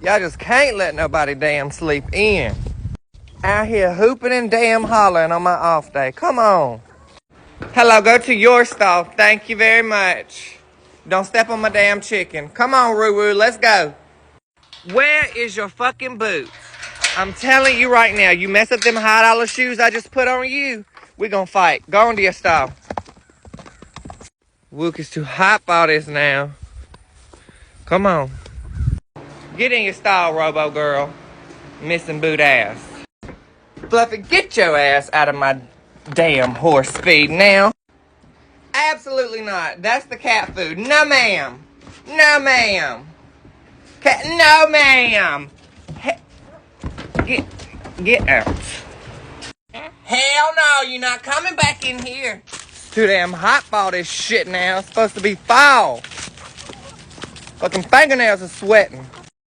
Y'all just can't let nobody damn sleep in. Out here hooping and damn hollering on my off day. Come on. Hello, go to your stall. Thank you very much. Don't step on my damn chicken. Come on, Roo-Roo, let's go. Where is your fucking boots? I'm telling you right now, you mess up them $100 shoes I just put on you, we gonna fight. Go on to your stall. Wook is too hot for all this now. Come on. Get in your stall, Robo Girl. Missing boot ass. Fluffy, get your ass out of my damn horse feed now. Absolutely not. That's the cat food. No, ma'am. No, ma'am. Cat, no, ma'am. Get out. Hell no, you're not coming back in here. It's too damn hot for all this shit now. It's supposed to be fall. Fucking fingernails are sweating.